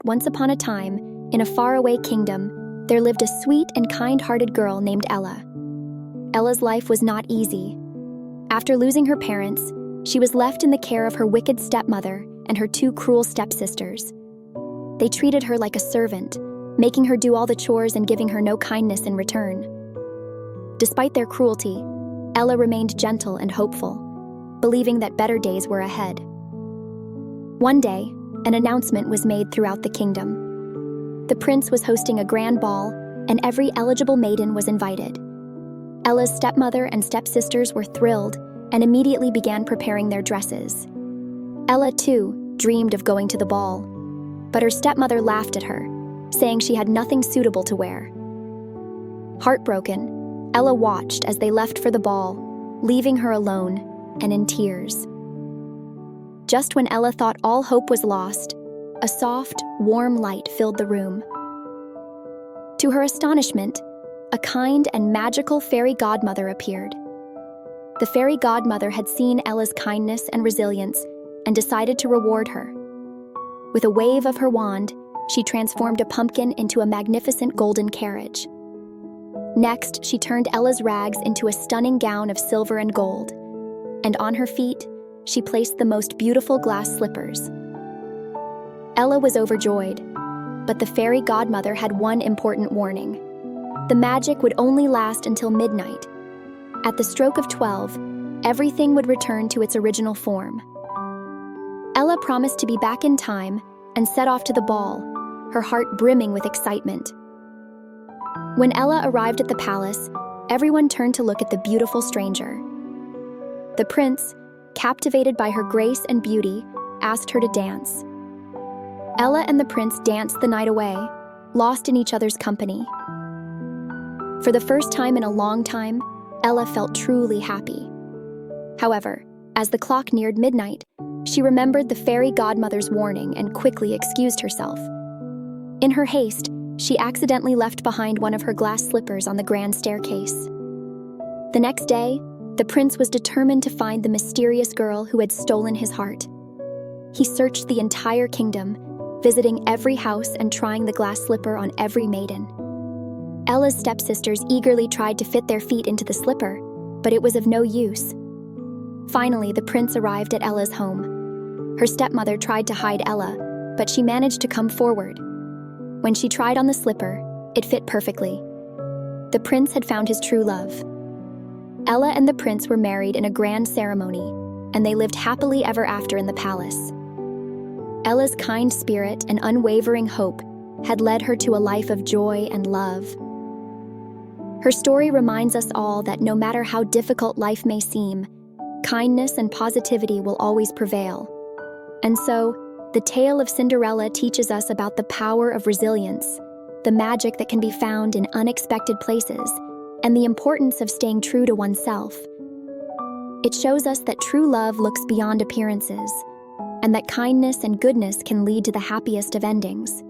Once upon a time, in a faraway kingdom, there lived a sweet and kind-hearted girl named Ella. Ella's life was not easy. After losing her parents, she was left in the care of her wicked stepmother and her two cruel stepsisters. They treated her like a servant, making her do all the chores and giving her no kindness in return. Despite their cruelty, Ella remained gentle and hopeful, believing that better days were ahead. One day, an announcement was made throughout the kingdom. The prince was hosting a grand ball, and every eligible maiden was invited. Ella's stepmother and stepsisters were thrilled and immediately began preparing their dresses. Ella, too, dreamed of going to the ball, but her stepmother laughed at her, saying she had nothing suitable to wear. Heartbroken, Ella watched as they left for the ball, leaving her alone and in tears. Just when Ella thought all hope was lost, a soft, warm light filled the room. To her astonishment, a kind and magical fairy godmother appeared. The fairy godmother had seen Ella's kindness and resilience and decided to reward her. With a wave of her wand, she transformed a pumpkin into a magnificent golden carriage. Next, she turned Ella's rags into a stunning gown of silver and gold, and on her feet, she placed the most beautiful glass slippers. Ella was overjoyed, but the fairy godmother had one important warning. The magic would only last until midnight. At the stroke of 12, everything would return to its original form. Ella promised to be back in time and set off to the ball, her heart brimming with excitement. When Ella arrived at the palace, everyone turned to look at the beautiful stranger. The prince, captivated by her grace and beauty, asked her to dance. Ella and the prince danced the night away, lost in each other's company. For the first time in a long time, Ella felt truly happy. However, as the clock neared midnight, she remembered the fairy godmother's warning and quickly excused herself. In her haste, she accidentally left behind one of her glass slippers on the grand staircase. The next day, the prince was determined to find the mysterious girl who had stolen his heart. He searched the entire kingdom, visiting every house and trying the glass slipper on every maiden. Ella's stepsisters eagerly tried to fit their feet into the slipper, but it was of no use. Finally, the prince arrived at Ella's home. Her stepmother tried to hide Ella, but she managed to come forward. When she tried on the slipper, it fit perfectly. The prince had found his true love. Ella and the prince were married in a grand ceremony, and they lived happily ever after in the palace. Ella's kind spirit and unwavering hope had led her to a life of joy and love. Her story reminds us all that no matter how difficult life may seem, kindness and positivity will always prevail. And so, the tale of Cinderella teaches us about the power of resilience, the magic that can be found in unexpected places, and the importance of staying true to oneself. It shows us that true love looks beyond appearances, and that kindness and goodness can lead to the happiest of endings.